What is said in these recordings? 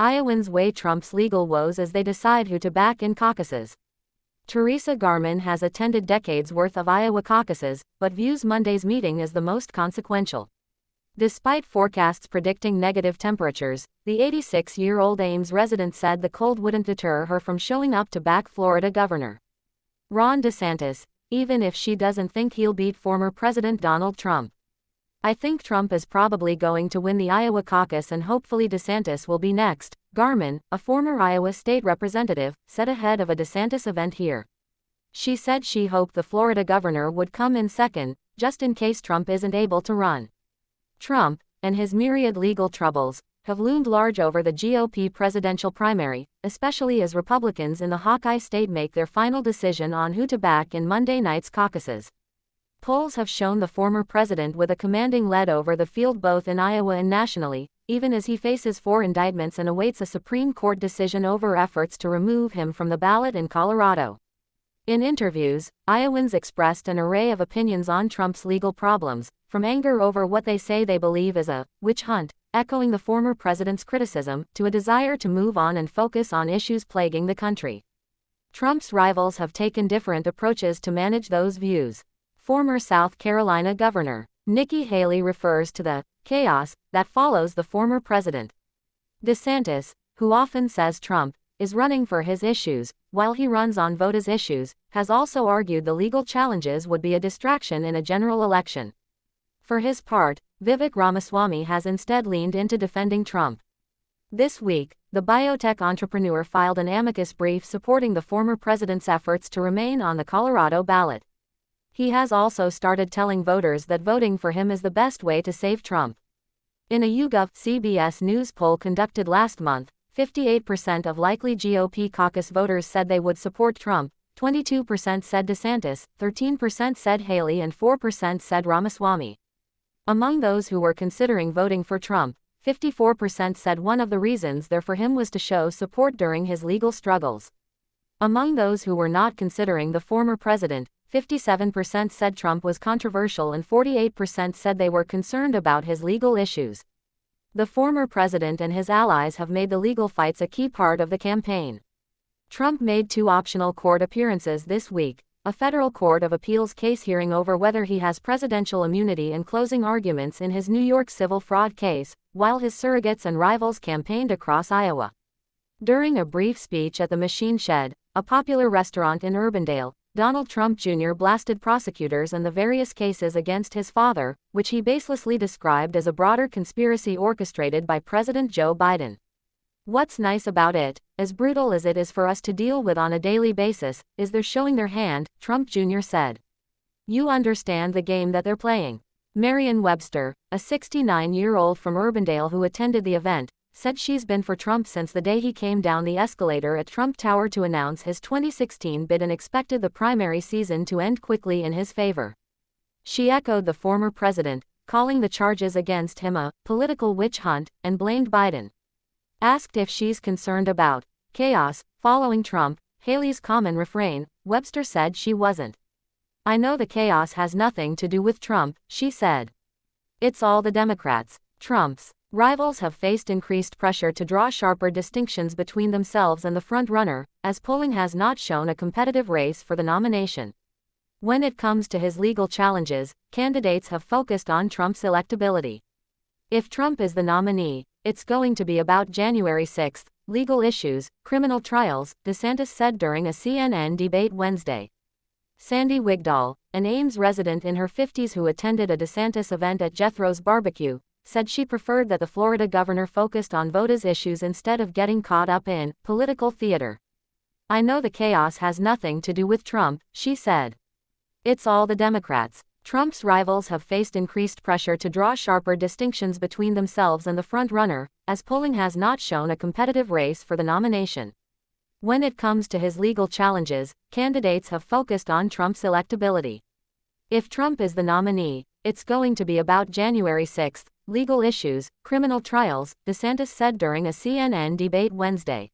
Iowans weigh Trump's legal woes as they decide who to back in caucuses. Teresa Garman has attended decades worth of Iowa caucuses, but views Monday's meeting as the most consequential. Despite forecasts predicting negative temperatures, the 86-year-old Ames resident said the cold wouldn't deter her from showing up to back Florida Governor Ron DeSantis, even if she doesn't think he'll beat former President Donald Trump. "I think Trump is probably going to win the Iowa caucus and hopefully DeSantis will be next," Garman, a former Iowa state representative, said ahead of a DeSantis event here. She said she hoped the Florida governor would come in second, just in case Trump isn't able to run. Trump, and his myriad legal troubles, have loomed large over the GOP presidential primary, especially as Republicans in the Hawkeye state make their final decision on who to back in Monday night's caucuses. Polls have shown the former president with a commanding lead over the field both in Iowa and nationally, even as he faces 4 indictments and awaits a Supreme Court decision over efforts to remove him from the ballot in Colorado. In interviews, Iowans expressed an array of opinions on Trump's legal problems, from anger over what they say they believe is a witch hunt, echoing the former president's criticism, to a desire to move on and focus on issues plaguing the country. Trump's rivals have taken different approaches to manage those views. Former South Carolina Governor Nikki Haley refers to the chaos that follows the former president. DeSantis, who often says Trump is running for his issues, while he runs on voters' issues, has also argued the legal challenges would be a distraction in a general election. For his part, Vivek Ramaswamy has instead leaned into defending Trump. This week, the biotech entrepreneur filed an amicus brief supporting the former president's efforts to remain on the Colorado ballot. He has also started telling voters that voting for him is the best way to save Trump. In a YouGov CBS News poll conducted last month, 58% of likely GOP caucus voters said they would support Trump, 22% said DeSantis, 13% said Haley and 4% said Ramaswamy. Among those who were considering voting for Trump, 54% said one of the reasons they're for him was to show support during his legal struggles. Among those who were not considering the former president, 57% said Trump was controversial and 48% said they were concerned about his legal issues. The former president and his allies have made the legal fights a key part of the campaign. Trump made 2 optional court appearances this week, a federal court of appeals case hearing over whether he has presidential immunity and closing arguments in his New York civil fraud case, while his surrogates and rivals campaigned across Iowa. During a brief speech at the Machine Shed, a popular restaurant in Urbandale, Donald Trump Jr. blasted prosecutors and the various cases against his father, which he baselessly described as a broader conspiracy orchestrated by President Joe Biden. "What's nice about it, as brutal as it is for us to deal with on a daily basis, is they're showing their hand," Trump Jr. said. "You understand the game that they're playing." Marion Webster, a 69-year-old from Urbandale who attended the event, said she's been for Trump since the day he came down the escalator at Trump Tower to announce his 2016 bid and expected the primary season to end quickly in his favor. She echoed the former president, calling the charges against him a political witch hunt, and blamed Biden. Asked if she's concerned about chaos following Trump, Haley's common refrain, Webster said she wasn't. "I know the chaos has nothing to do with Trump," she said. "It's all the Democrats." Trump's rivals have faced increased pressure to draw sharper distinctions between themselves and the front-runner, as polling has not shown a competitive race for the nomination. When it comes to his legal challenges, candidates have focused on Trump's electability. If Trump is the nominee, it's going to be about January 6, legal issues, criminal trials, DeSantis said during a CNN debate Wednesday. Sandy Wigdall, an Ames resident in her 50s who attended a DeSantis event at Jethro's Barbecue, said she preferred that the Florida governor focused on voters' issues instead of getting caught up in political theater. "I know the chaos has nothing to do with Trump," she said. "It's all the Democrats." Trump's rivals have faced increased pressure to draw sharper distinctions between themselves and the front-runner, as polling has not shown a competitive race for the nomination. When it comes to his legal challenges, candidates have focused on Trump's electability. If Trump is the nominee, it's going to be about January 6, legal issues, criminal trials, DeSantis said during a CNN debate Wednesday.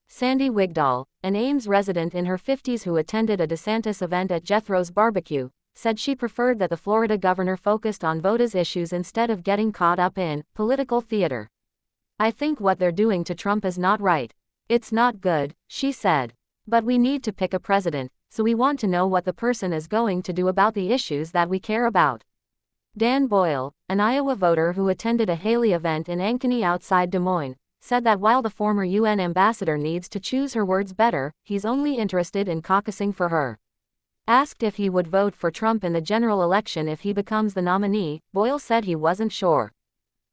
Sandy Wigdall, an Ames resident in her 50s who attended a DeSantis event at Jethro's Barbecue, said she preferred that the Florida governor focused on voters' issues instead of getting caught up in political theater. I think what they're doing to Trump is not right. It's not good, she said. But we need to pick a president, so we want to know what the person is going to do about the issues that we care about. Dan Boyle, an Iowa voter who attended a Haley event in Ankeny outside Des Moines, said that while the former UN ambassador needs to choose her words better, he's only interested in caucusing for her. Asked if he would vote for Trump in the general election if he becomes the nominee, Boyle said he wasn't sure.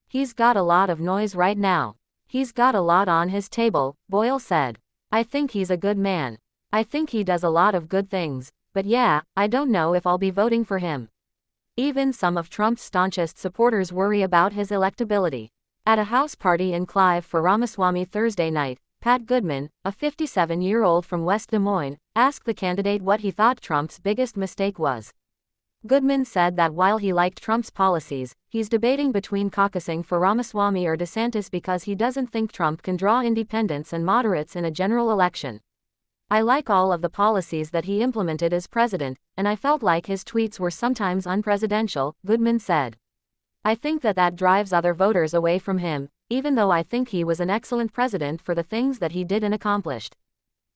He's got a lot of noise right now. He's got a lot on his table, Boyle said. I think he's a good man. I think he does a lot of good things, but yeah, I don't know if I'll be voting for him. Even some of Trump's staunchest supporters worry about his electability. At a house party in Clive for Ramaswamy Thursday night, Pat Goodman, a 57-year-old from West Des Moines, asked the candidate what he thought Trump's biggest mistake was. Goodman said that while he liked Trump's policies, he's debating between caucusing for Ramaswamy or DeSantis because he doesn't think Trump can draw independents and moderates in a general election. I like all of the policies that he implemented as president, and I felt like his tweets were sometimes unpresidential, Goodman said. I think that drives other voters away from him, even though I think he was an excellent president for the things that he did and accomplished.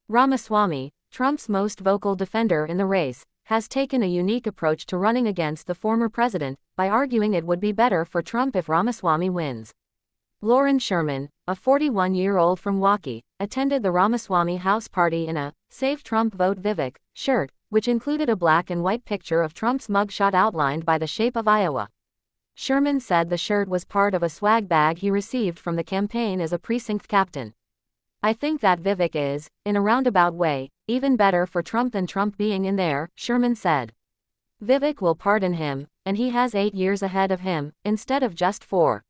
Ramaswamy, Trump's most vocal defender in the race, has taken a unique approach to running against the former president, by arguing it would be better for Trump if Ramaswamy wins. Lauren Sherman, a 41-year-old from Waukee, attended the Ramaswamy house party in a Save Trump Vote Vivek shirt, which included a black and white picture of Trump's mugshot outlined by the shape of Iowa. Sherman said the shirt was part of a swag bag he received from the campaign as a precinct captain. I think that Vivek is, in a roundabout way, even better for Trump than Trump being in there, Sherman said. Vivek will pardon him, and he has 8 years ahead of him, instead of just 4.